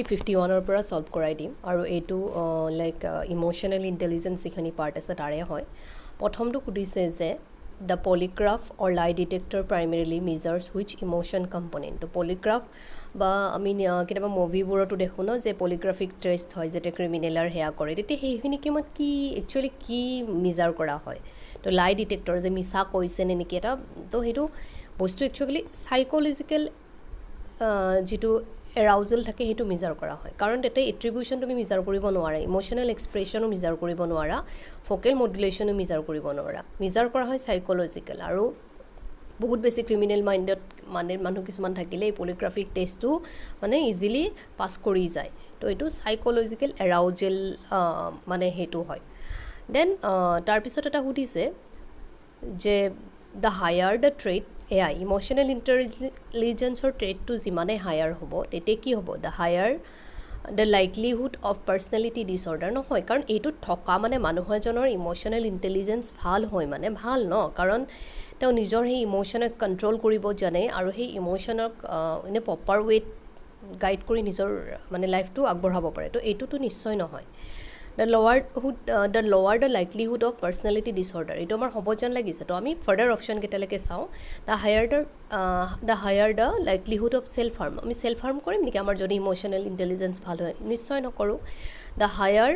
51 পৰা সলভ কৰাই দিম আৰু এইটো লাইক ইমোশনাল ইন্টেলিজেন্স যিখিনি পাৰ্ট আছে তাৰে হয় প্ৰথমটো সুধিছে যে the polygraph or lie detector primarily measures which emotion component তো পলিগ্ৰাফ বা আমি কেতিয়াবা মুভিবোৰতো দেখোঁ ন যে পলিগ্ৰাফিক টেষ্ট হয় যেতিয়া ক্ৰিমিনেলাৰ সেয়া কৰে তেতিয়া সেইখিনি কিমান কি একচুৱেলি কি মেজাৰ কৰা হয় তো লাই ডিটেক্টৰ যে মিছা কৈছে নে নেকি এটা তো সেইটো বস্তু একচুৱেলি চাইক'লজিকেল যিটো এৰাউজেল থাকে সেইটো মেজাৰ কৰা হয় কাৰণ তেতিয়া এট্ৰিবিউশ্যন তুমি মেজাৰ কৰিব নোৱাৰা ইমোশ্যনেল এক্সপ্ৰেশ্যনো মেজাৰ কৰিব নোৱাৰা ফ'কেল মডুলেশ্যনো মেজাৰ কৰিব নোৱাৰা মেজাৰ কৰা হয় চাইক'লজিকেল আৰু বহুত বেছি ক্ৰিমিনেল মাইণ্ডত মানে মানুহ কিছুমান থাকিলে এই পলিগ্ৰাফিক টেষ্টটো মানে ইজিলি পাছ কৰি যায় তো এইটো চাইক'লজিকেল এৰাউজেল মানে সেইটো হয় দেন তাৰপিছত এটা সুধিছে যে দ্য হায়াৰ দ্য ট্ৰেড এয়াই ইমোশ্যনেল ইণ্টেলিজেন্সৰ ট্ৰেডটো যিমানে হায়াৰ হ'ব তেতিয়া কি হ'ব the higher the likelihood of personality disorder নহয় কাৰণ এইটোত থকা মানে মানুহ এজনৰ ইমোশ্যনেল ইণ্টেলিজেন্স ভাল হয় মানে ভাল ন কাৰণ তেওঁ নিজৰ সেই ইমোশ্যনক কণ্ট্ৰল কৰিব জানে আৰু সেই ইমোশ্যনক এনে প্ৰপাৰ ৱেত গাইড কৰি নিজৰ মানে লাইফটো আগবঢ়াব পাৰে তো এইটোতো নিশ্চয় নহয় the lower the likelihood of personality disorder এইটো আমাৰ হ'ব যেন লাগিছে তো আমি ফাৰ্ডাৰ অপশ্যন কেইটালৈকে চাওঁ the higher the likelihood of self harm আমি ছেল্ফ হাৰ্ম কৰিম নেকি আমাৰ যদি ইমোশ্যনেল ইণ্টেলিজেন্স ভাল হয় নিশ্চয় নকৰোঁ the higher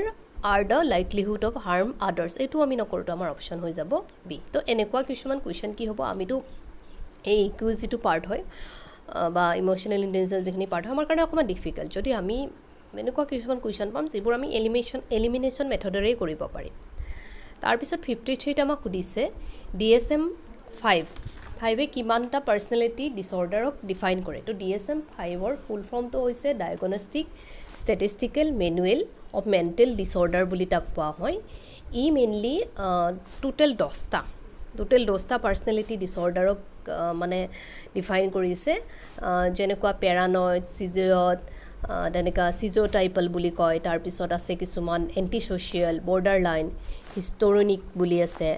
are the likelihood of harm others এইটো আমি নকৰোঁ তো আমাৰ অপশ্যন হৈ যাব বি তো এনেকুৱা কিছুমান কুৱেশ্যন কি হ'ব আমিতো এই ইকিউ যিটো পাৰ্ট হয় বা ইমোশ্যনেল ইণ্টেলিজেন্স যিখিনি পাৰ্ট হয় আমাৰ কাৰণে অকণমান ডিফিকাল্ট যদি আমি এনেকুৱা কিছুমান কুৱেশ্যন পাম যিবোৰ আমি এলিমিনেশ্যন মেথডেৰেই কৰিব পাৰিম তাৰপিছত 53ত আমাক সুধিছে DSM-5 কিমানটা পাৰ্চনেলিটি ডিছঅৰ্ডাৰক ডিফাইন কৰে তো DSM-5ৰ ফুল ফৰ্মটো হৈছে diagnostic statistical manual of mental disorder বুলি তাক কোৱা হয় ই মেইনলি টোটেল 10টা পাৰ্চনেলিটি ডিছঅৰ্ডাৰক মানে ডিফাইন কৰিছে যেনেকুৱা পেৰানয়েড চিজয়ড তেনেকুৱা চিজ'টাইপল বুলি কয় তাৰপিছত আছে কিছুমান এণ্টি ছ'চিয়েল বৰ্ডাৰ লাইন হিষ্টৰনিক বুলি আছে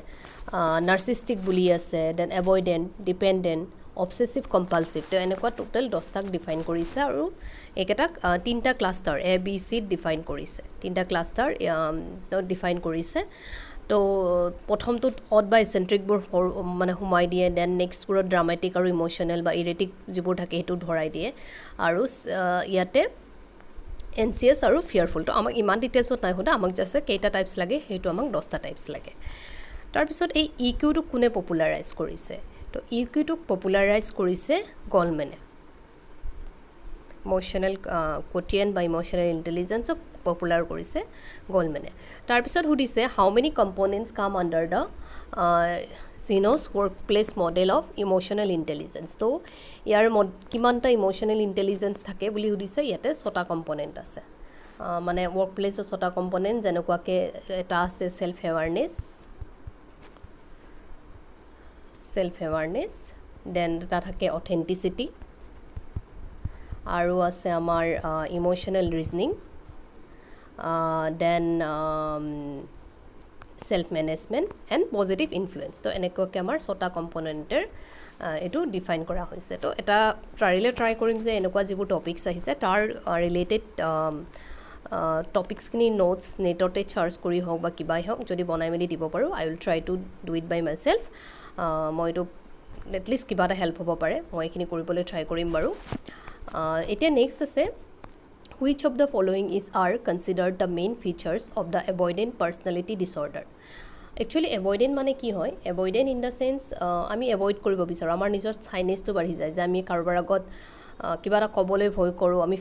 নাৰ্চিষ্টিক বুলি আছে দেন এভইডেণ্ট ডিপেণ্ডেণ্ট অবছেছিভ কম্পালছিভ তো এনেকুৱা টোটেল 10টাক ডিফাইন কৰিছে আৰু এইকেইটাক 3টা ক্লাষ্টাৰ ABCত ডিফাইন কৰিছে 3টা ক্লাষ্টাৰ ডিফাইন কৰিছে তো প্ৰথমটোত অড বা এচেণ্ট্ৰিকবোৰ মানে সোমাই দিয়ে দেন নেক্সটবোৰত ড্ৰামেটিক আৰু ইমোশ্যনেল বা ইৰেটিক যিবোৰ থাকে সেইটো ধৰাই দিয়ে আৰু ইয়াতে এনচিয়াছ আৰু ফিয়াৰফুল তো আমাক ইমান ডিটেইলছত নাই সোধা আমাক জাষ্ট কেইটা টাইপছ লাগে সেইটো আমাক 10টা টাইপছ লাগে তাৰপিছত এই ইকিউটোক কোনে পপুলাৰাইজ কৰিছে তো ইকিউটোক পপুলাৰাইজ কৰিছে গলমেনে ইমোশ্যনেল কোটিয়েণ্ট বা ইমোশ্যনেল ইণ্টেলিজেন্সক পপুলাৰ কৰিছে গলমেনে তাৰপিছত সুধিছে how many components come under the Genos workplace model of emotional intelligence তো ইয়াৰ কিমানটা ইমোশ্যনেল ইণ্টেলিজেন্স থাকে বুলি সুধিছে ইয়াতে 6টা কম্পনেণ্ট আছে মানে ৱৰ্কপ্লেচৰ 6টা কম্পনেণ্ট যেনেকুৱাকৈ এটা আছে ছেল্ফ এৱাৰনেছ দেন এটা থাকে অথেণ্টিচিটি আৰু আছে আমাৰ emotional reasoning then self management and positive influence তো এনেকুৱাকৈ আমাৰ 6টা কম্পনেণ্টেৰ এইটো ডিফাইন কৰা হৈছে তো এটা ট্ৰাই কৰিম যে এনেকুৱা যিবোৰ টপিকছ আহিছে তাৰ ৰিলেটেড টপিকছখিনি নোটছ নেটতে চাৰ্চ কৰি হওক বা কিবাই হওক যদি বনাই মেলি দিব পাৰোঁ I will try to do it by myself মইতো এটলিষ্ট কিবা এটা হেল্প হ'ব পাৰে মই এইখিনি কৰিবলৈ ট্ৰাই কৰিম বাৰু এতিয়া নেক্সট আছে which of the following are considered the main features of the avoidant personality disorder actually avoidant মানে কি হয় এভইডেণ্ট ইন দ্য চেন্স আমি এভইড কৰিব বিচাৰোঁ আমাৰ নিজৰ চাইনেছটো বাঢ়ি যায় যে আমি কাৰোবাৰ আগত কিবা এটা ক'বলৈ ভয় কৰোঁ আমি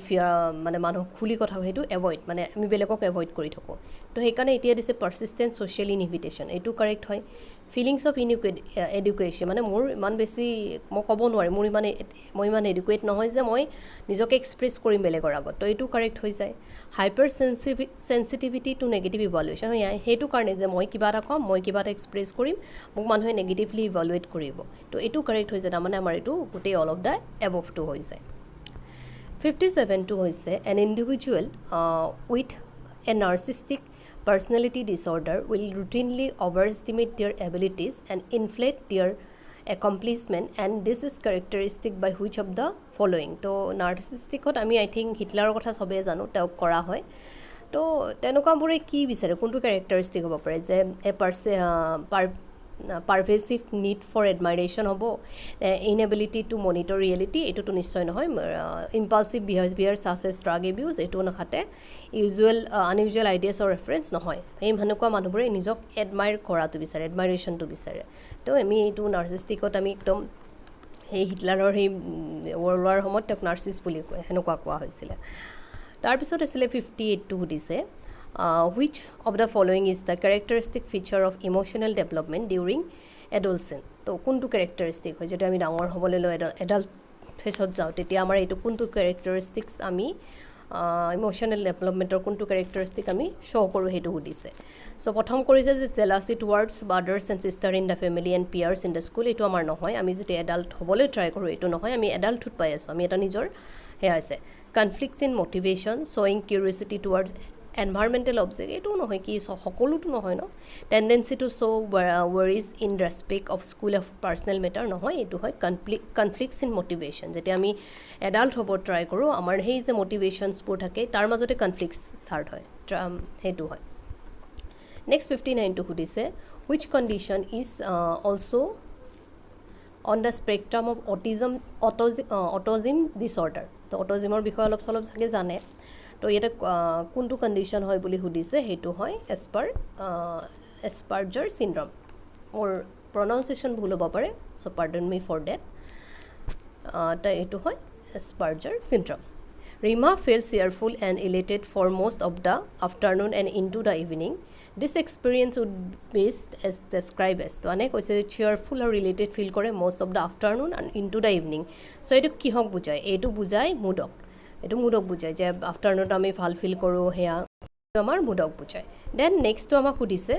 মানে মানুহক খুলি কথা সেইটো এভইড মানে আমি বেলেগক এভইড কৰি থাকোঁ তো সেইকাৰণে এতিয়া দিছে পাৰ্চিষ্টেণ্ট ছ'চিয়েল ইনহিবিটেশ্যন এইটো কাৰেক্ট হয় ফিলিংছ অফ এডুকেশ্যন মানে মোৰ ইমান বেছি মই ক'ব নোৱাৰিম মই ইমান এডুকেট নহয় যে মই নিজকে এক্সপ্ৰেছ কৰিম বেলেগৰ আগত তো এইটো কাৰেক্ট হৈ যায় হাইপাৰ চেঞ্চিটিভিটি টু নেগেটিভ ইভালুৱেশ্যন হয় সেইটো কাৰণে যে মই কিবা এটা ক'ম মই কিবা এটা এক্সপ্ৰেছ কৰিম মোক মানুহে নেগেটিভলি ইভালুৱেট কৰিব তো এইটো কাৰেক্ট হৈ যায় তাৰমানে আমাৰ এইটো গোটেই অল অফ দ্য এবভটো হৈ যায় 57টো হৈছে an individual with a narcissistic personality disorder will routinely overestimate their abilities and inflate their accomplishment, and this is characteristic by which of the following. তো নাৰ্চিছিষ্টিকত আমি আই থিংক হিটলাৰৰ কথা চবেই জানো, তেওঁক কৰা হয়। তো তেনেকুৱাবোৰে কি বিচাৰে, কোনটো কেৰেক্টাৰিষ্টিক হ'ব পাৰে, যে পাৰভেচিভ নিড ফৰ এডমাইৰেশ্যন হ'ব, ইনএবিলিটি টু মনিটৰ ৰিয়েলিটি, এইটোতো নিশ্চয় নহয়। ইম্পালচিভ বিহেভিয়াৰ চাচ এজ ড্ৰাগ এবিউজ, এইটো নাখাতে। আনইউজুৱেল আইডিয়াছ অৰ ৰেফাৰেঞ্চ নহয়। এই সেনেকুৱা মানুহবোৰে নিজক এডমায়াৰ কৰাটো বিচাৰে, এডমাইৰেশ্যনটো বিচাৰে। তো আমি এইটো নাৰ্চিছিষ্টিকত আমি একদম সেই হিটলাৰৰ সেই ৱৰ্ল্ড ৱাৰ সময়ত তেওঁক নাৰ্চিছ বুলি কয়, সেনেকুৱা কোৱা হৈছিলে। তাৰপিছত আছিলে 58টো সুধিছে, which of the following is the characteristic feature of emotional development during adolescent. তো কোনটো কেৰেক্টাৰিষ্টিক হয়, যেতিয়া আমি ডাঙৰ হ'বলৈ লৈ এডাল্ট ফেজত যাওঁ, তেতিয়া আমাৰ এইটো কোনটো কেৰেক্টাৰিষ্টিক্স আমি ইম'চনেল ডেভেলপমেণ্টৰ কোনটো কেৰেক্টাৰিষ্টিক আমি শ্ব' কৰোঁ, সেইটো সুধিছে। চ' প্ৰথম কৰিছে যে jealousy towards brothers and sister in the family and peers in the school, এইটো আমাৰ নহয়। আমি যেতিয়া এডাল্ট হ'বলৈ ট্ৰাই কৰোঁ, এইটো নহয়, আমি এডাল্টহুড পাই আছোঁ, আমি এটা নিজৰ সেয়া আছে। কনফ্লিক্টছ ইন মটিভেশ্যন, শ্বয়িং কিউৰিয়চিটি টুৱাৰ্ডছ এনভাইৰমেণ্টেল অবজেক্ট, এইটোও নহয়, কি সকলোতো নহয় ন। Tendency to show' worries in respect of school of personal matter, নহয়, এইটো হয় কনফ্লিক্টছ ইন মটিভেশ্যন। যেতিয়া আমি এডাল্ট হ'ব ট্ৰাই কৰোঁ, আমাৰ সেই যে মটিভেশ্যনছবোৰ থাকে, তাৰ মাজতে কনফ্লিক্টছ ষ্টাৰ্ট হয়, সেইটো হয়। নেক্সট 59টো সুধিছে, which condition is also' on the spectrum of autism disorder. তো অটিজিমৰ বিষয়ে অলপ চলপ চাগে জানে। তো ইয়াতে কোনটো কণ্ডিশ্যন হয় বুলি সুধিছে, সেইটো হয় এছপাৰ্জাৰ চিণ্ড্ৰম। মোৰ প্ৰনাউন্সিয়েশ্যন ভুল হ'ব পাৰে, চ' পাৰ্ডন মি ফৰ ডেট। তো এইটো হয় Asperger syndrome. Reema feel cheerful and elated for most of the afternoon and into the evening. This experience would best as describe as. তো মানে কৈছে যে চিয়াৰফুল আৰু ৰিলেটেড ফিল কৰে most of the afternoon and into the evening. So' এইটো কিহক বুজায়, এইটো বুজায় মুডক, এইটো মুডক বুজায় যে আফটাৰনুনত আমি ভাল ফিল কৰোঁ, সেয়া আমাৰ মুডক বুজায়। দেন নেক্সটটো আমাক সুধিছে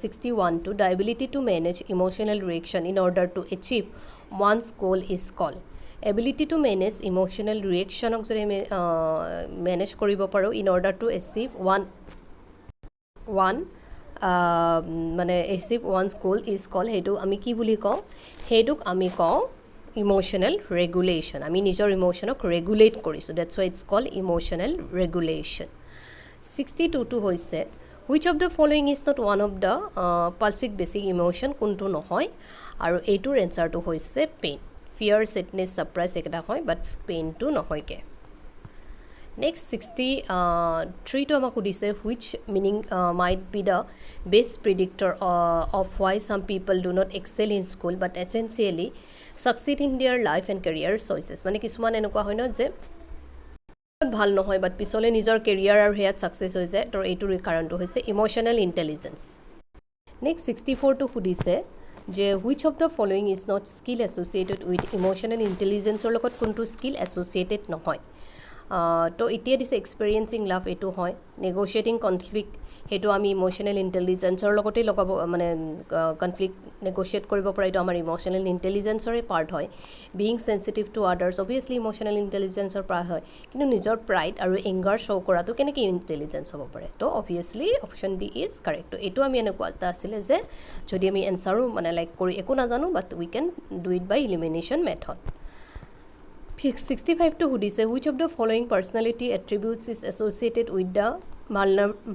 61টো, the ability to manage emotional reaction in order to achieve one's goal is call. Ability to manage emotional ৰিয়েকশ্যনক যদি আমি মেনেজ কৰিব পাৰোঁ ইন অৰ্ডাৰ টু এচিভ মানে এচিভ ওৱানছ গ'ল ইজ কল, সেইটো আমি কি বুলি কওঁ, সেইটোক আমি কওঁ ইম'চনেল ৰেগুলেশ্যন। আমি নিজৰ ইম'চনক ৰেগুলেট কৰিছোঁ, that's why it's call emotional regulation. 62টো হৈছে, which of the following is not one of the Plutchik basic emotion, কোনটো নহয়, আৰু এইটোৰ এনচাৰটো হৈছে পেইন। ফিয়াৰ, ছেডনেছ, ছাৰপ্ৰাইজ এইকেইটা হয়, বাট পেইনটো নহয়গৈ। নেক্সট 63টো আমাক সুধিছে, which meaning might be the best predictor of why some people do not excel in school but essentially succeed in their life and career choices. মানে কিছুমান এনেকুৱা হয় ন যে ভাল নহয়, বাট পিছলৈ নিজৰ কেৰিয়াৰ আৰু সেয়াত ছাকচেছ হৈ যায়। তো এইটোৰ কাৰণটো হৈছে ইম'চনেল ইণ্টেলিজেঞ্চ। নেক্সট 64টো সুধিছে যে which of the following is not skill associated with emotional ইণ্টেলিজেঞ্চৰ লগত কোনটো স্কিল এছ'চিয়েটেড নহয়। তো এতিয়া দিছে এক্সপেৰিয়েঞ্চিং লাভ, এইটো হয়। নেগ'চিয়েটিং কনফ্লিক্ট, সেইটো আমি ইম'চনেল ইণ্টেলিজেঞ্চৰ লগতেই লগাব, মানে কনফ্লিক্ট নেগ'চিয়েট কৰিব পৰা, এইটো আমাৰ ইম'চনেল ইণ্টেলিজেঞ্চৰে পাৰ্ট হয়। বিং চেঞ্চিটিভ টু আদাৰ্ছ, অভিয়াছলি ইম'চনেল ইণ্টেলিজেঞ্চৰ পাৰ্ট হয়, কিন্তু নিজৰ প্ৰাইড আৰু এংগাৰ শ্ব' কৰাটো কেনেকৈ ইণ্টেলিজেঞ্চ হ'ব পাৰে। তো অভিয়াছলি অপশ্যন ডি ইজ কাৰেক্ট। তো এইটো আমি এনেকুৱা এটা আছিলে যে যদি আমি এনচাৰো মানে লাইক কৰি একো নাজানো, but we can do it by elimination method. 65টো সুধিছে, which of the following personality attributes is associated with the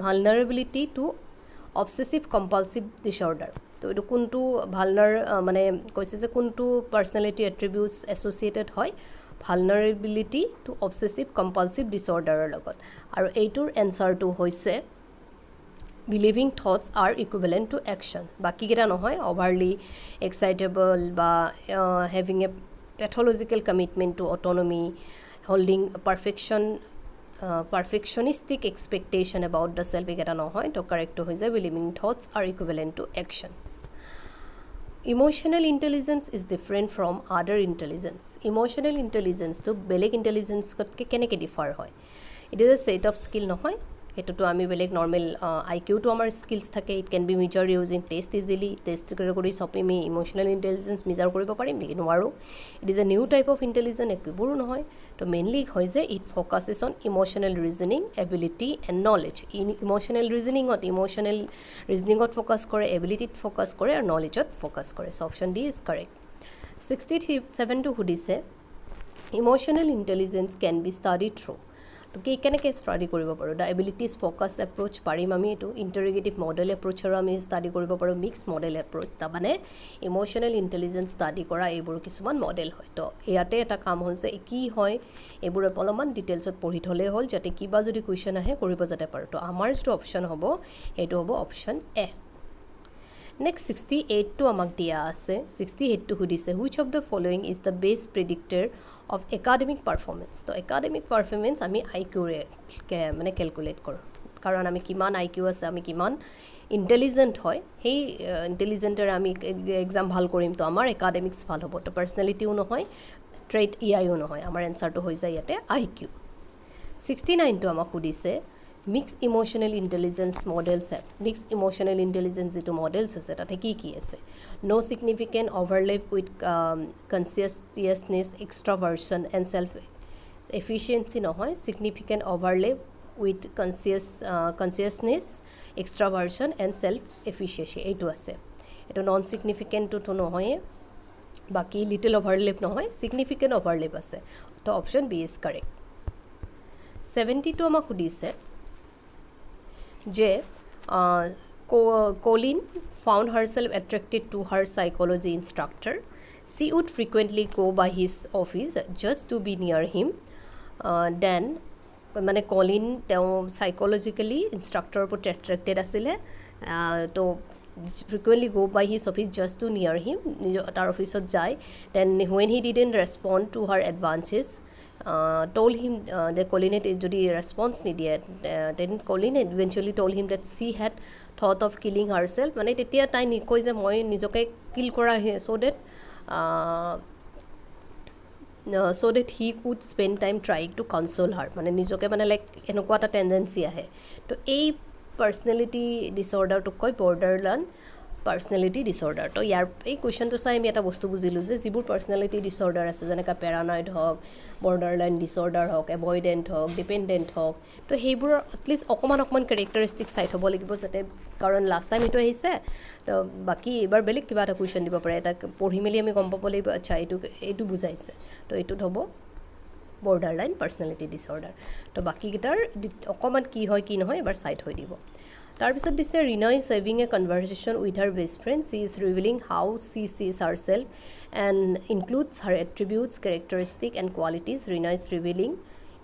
vulnerability to obsessive compulsive disorder. তো এইটো কোনটো মানে কৈছে যে কোনটো পাৰ্চনেলিটি এট্ৰিবিউটছ এছ'চিয়েটেড হয় ভালনাৰেবিলিটি টু অবছেছিভ কম্পালচিভ ডিছঅৰ্ডাৰৰ লগত, আৰু এইটোৰ এনচাৰটো হৈছে believing thoughts are equivalent to action. বাকীকেইটা নহয়, অভাৰলি এক্সাইটেবল বা having a pathological commitment to autonomy, holding perfectionistic expectation about the self, এইকেইটা নহয়। তো কাৰেক্টটো হৈ যায় believing thoughts are equivalent to actions. Emotional intelligence is different from other intelligence. Emotional ইণ্টেলিজেঞ্চটো বেলেগ ইণ্টেলিজেঞ্চতকৈ কেনেকৈ ডিফাৰ হয়। It is a set of skill, নহয়, সেইটোতো আমি বেলেগ নৰ্মেল IQটো আমাৰ স্কিলছ থাকে। It can B measure using test easily, test কৰি চব আমি ইম'চনেল ইণ্টেলিজেঞ্চ মেজাৰ কৰিব পাৰিম নেকি, নোৱাৰোঁ। It is a new type of intelligence, একোবোৰো নহয়। তো মেইনলি হয় যে it focuses on emotional reasoning, ability and knowledge. Emotional ৰিজনিঙত ফ'কাছ কৰে, এবিলিটিত ফ'কাছ কৰে, আৰু নলেজত ফ'কাছ কৰে। So' option D is correct. 67টো সুধিছে emotional intelligence can be study through তো কেনেকৈ ষ্টাডি কৰিব পাৰোঁ দ্য এবিলিটিজ ফ'কাছ এপ্ৰ'চ পাৰিম আমি এইটো ইণ্টাৰগেটিভ মডেল এপ্ৰ'চৰো আমি ষ্টাডি কৰিব পাৰোঁ মিক্স মডেল এপ্ৰ'চ তাৰমানে ইমোশ্যনেল ইণ্টেলিজেঞ্চ ষ্টাডি কৰা এইবোৰ কিছুমান মডেল হয় তো ইয়াতে এটা কাম হ'ল যে কি হয় এইবোৰ অলপমান ডিটেইলছত পঢ়ি থ'লেই হ'ল যাতে কিবা যদি কুৱেশ্যন আহে কৰিব যাতে পাৰোঁ তো আমাৰ যিটো অপশ্যন হ'ব সেইটো হ'ব অপশ্যন এ নেক্সট 68টো আমাক দিয়া আছে 68টো সুধিছে which of the following is the best predictor of academic performance তো একাডেমিক পাৰফৰ্মেঞ্চ আমি আই কিউৰে মানে কেলকুলেট কৰোঁ কাৰণ আমি কিমান আই কিউ আছে আমি কিমান ইণ্টেলিজেণ্ট হয় সেই ইণ্টেলিজেণ্টেৰে আমি এক্সাম ভাল কৰিম তো আমাৰ একাডেমিক্স ভাল হ'ব তো পাৰ্চনেলিটিও নহয় ট্ৰেড আইও নহয় আমাৰ এনচাৰটো হৈ যায় ইয়াতে আই কিউ 69টো আমাক সুধিছে mix emotional intelligence models mix emotional intelligence যিটো মডেলছ আছে তাতে কি আছে no' significant overlap with conscientiousness extraversion and self efficiency নহয় significant overlap with conscientiousness extraversion and self efficiency এইটো আছে এইটো নন ছিগনিফিকেণ্টটোতো নহয়ে বাকী লিটল অভাৰলেপ নহয় ছিগনিফিকেণ্ট অভাৰলেপ আছে তো অপশ্যন বি ইজ কাৰেক্ট 70টো আমাক সুধিছে যে Colleen found herself attracted to her psychology instructor. She would frequently go by his office just to be near him. Then মানে কলিন তেওঁ সাইকোলজিকেলি ইনষ্ট্ৰাক্টৰৰ প্ৰতি এট্ৰেক্টেড আছিলে তো frequently go by his office just to near him তাৰ অফিচত যায় then when he didn't respond to her advances told him that Colin যদি response নিদিয়ে then Colin eventually told him that she had thought of killing herself মানে তেতিয়া তাই কয় যে মই নিজকে কিল কৰা so that he could spend time trying to console her মানে নিজকে মানে লাইক এনেকুৱা এটা টেণ্ডেঞ্চি আহে তো এই পাৰ্চনেলিটি ডিছঅৰ্ডাৰটোক কয় বৰ্ডাৰলাইন পাৰ্চনেলিটি ডিছঅৰ্ডাৰ তো ইয়াৰ এই কুৱেশ্যনটো চাই আমি এটা বস্তু বুজিলোঁ যে যিবোৰ পাৰ্চনেলিটি ডিছঅৰ্ডাৰ আছে যেনেকৈ পেৰানয়েড হওক বৰ্ডাৰলাইন ডিছঅৰ্ডাৰ হওক এভইডেণ্ট হওক ডিপেণ্ডেণ্ট হওক তো সেইবোৰৰ এটলিষ্ট অকণমান কেৰেক্টাৰিষ্টিক চাই থ'ব লাগিব যাতে কাৰণ লাষ্ট টাইম এইটো আহিছে তো বাকী এইবাৰ বেলেগ কিবা এটা কুৱেশ্যন দিব পাৰে এটা পঢ়ি মেলি আমি গম পাব লাগিব আচ্ছা এইটো বুজাইছে তো এইটোত হ'ব বৰ্ডাৰলাইন পাৰ্চনেলিটি ডিছঅৰ্ডাৰ তো বাকীকেইটাৰ অকণমান কি হয় কি নহয় এবাৰ চাই থৈ দিব তাৰপিছত দিছে Reena is having a conversation with her best friend she is revealing how she sees herself and includes her attributes characteristic and qualities Reena is revealing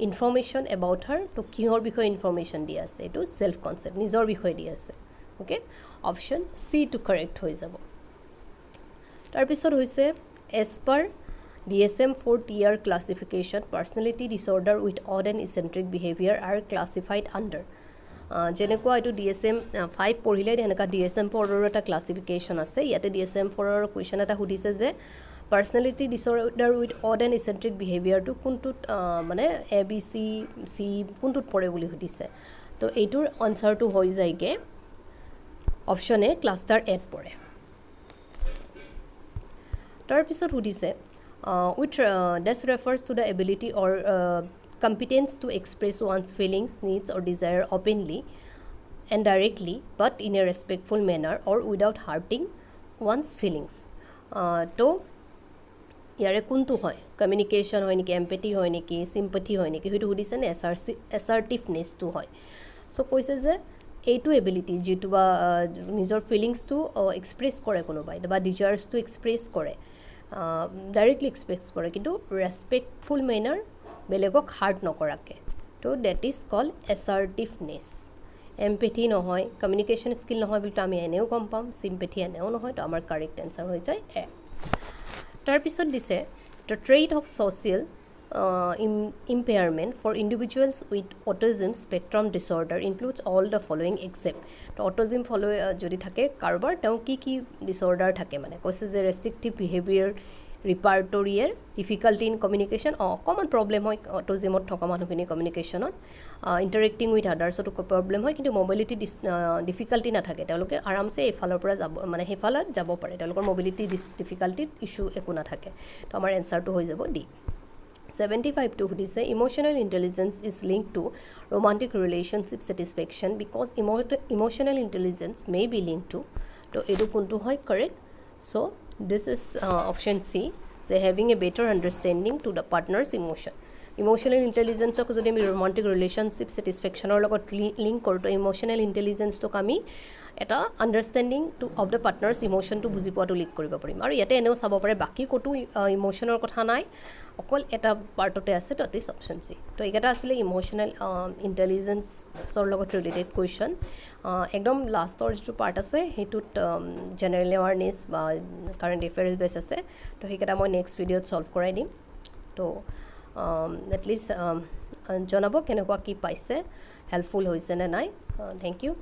information about her তো কিহৰ বিষয়ে ইনফৰ্মেশ্যন দি আছে এইটো ছেল্ফ কনচেপ্ট নিজৰ বিষয়ে দি আছে okay option C to correct হৈ যাব তাৰপিছত হৈছে as per DSM-4 tier classification personality disorder with odd and eccentric behavior are classified under যেনেকুৱা এইটো DSM-5 পঢ়িলে এনেকুৱা DSM-4ৰ এটা ক্লাছিফিকেশ্যন আছে ইয়াতে DSM-4ৰ কুৱেশ্যন এটা সুধিছে যে personality disorder with odd and eccentric বিহেভিয়াৰটো কোনটোত মানে ABCC কোনটোত পৰে বুলি সুধিছে তো এইটোৰ আনচাৰটো হৈ যায়গে অপশ্যন এ ক্লাষ্টাৰ এত পৰে তাৰপিছত সুধিছে which this refers to the ability or competence to express one's feelings, needs or desire openly and directly but in a respectful manner or without hurting one's feelings. তো ইয়াৰে কোনটো হয় communication হয় নেকি এম্পেথি হয় নেকি চিম্পেথি হয় নেকি সেইটো সুধিছে নে এছাৰ্টিভনেছটো হয় চ' কৈছে যে এইটো এবিলিটি যিটো বা নিজৰ ফিলিংছটো এক্সপ্ৰেছ কৰে কোনোবাই বা ডিজায়াৰ্ছটো এক্সপ্ৰেছ কৰে ডাইৰেক্টলি এক্সপ্ৰেছ কৰে কিন্তু ৰেছপেক্টফুল মেনাৰ বেলেগক হাৰ্ট নকৰাকৈ তো ডেট ইজ কল এছাৰ্টিভনেছ এম্পেথি নহয় কমিউনিকেশ্যন স্কিল নহয় বুলি আমি এনেও গম পাম চিম্পেথি এনেও নহয় তো আমাৰ কাৰেক্ট এনচাৰ হৈ যায় এ তাৰপিছত দিছে the trait of social impairment for individuals with autism spectrum disorder includes all the following except তো autism যদি থাকে কাৰোবাৰ তেওঁ কি ডিছঅৰ্ডাৰ থাকে মানে কৈছে যে restrictive behaviour ৰিপাৰ্টৰিয়েৰ difficulty in communication অকণমান প্ৰব্লেম হয় অটিজমত থকা মানুহখিনি কমিউনিকেশ্যনত ইণ্টাৰেক্টিং উইথ আদাৰ্ছতো প্ৰব্লেম হয় কিন্তু মবিলিটি ডিফিকাল্টি নাথাকে তেওঁলোকে আৰামছে এইফালৰ পৰা যাব মানে সেইফালত যাব পাৰে তেওঁলোকৰ মবিলিটি ডিফিকাল্টিত ইছ্যু একো নাথাকে তো আমাৰ এনচাৰটো হৈ যাব ডি 75 to সুধিছে emotional intelligence is link to romantic relationship satisfaction because emotional intelligence may be link to তো এইটো কোনটো হয় correct so' this is option C যে having a better understanding to the partner's emotion emotional ইণ্টেলিজেঞ্চক যদি আমি romantic relationship ছেটিছফেকশ্যনৰ লগত link কৰোঁ তো ইম'শ্যনেল ইণ্টেলিজেঞ্চটোক আমি এটা understanding to of the partner's ইম'শ্যনটো বুজি পোৱাটো লিংক কৰিব পাৰিম আৰু ইয়াতে এনেও চাব পাৰে বাকী ক'তো ইম'শ্যনৰ কথা নাই অকল এটা পাৰ্টতে আছে ডেট ইজ অপশ্যন চি তো এইকেইটা আছিলে ইম'শ্যনেল ইণ্টেলিজেঞ্চৰ লগত ৰিলেটেড কুৱেশ্যন একদম লাষ্টৰ যিটো পাৰ্ট আছে সেইটোত জেনেৰেল এৱাৰনেছ বা কাৰেণ্ট এফেয়াৰ্ছ বেছ আছে তো সেইকেইটা মই নেক্সট ভিডিঅ'ত ছল্ভ কৰাই দিম তো এটলিষ্ট জনাব কেনেকুৱা কি পাইছে হেল্পফুল হৈছে নে নাই থেংক ইউ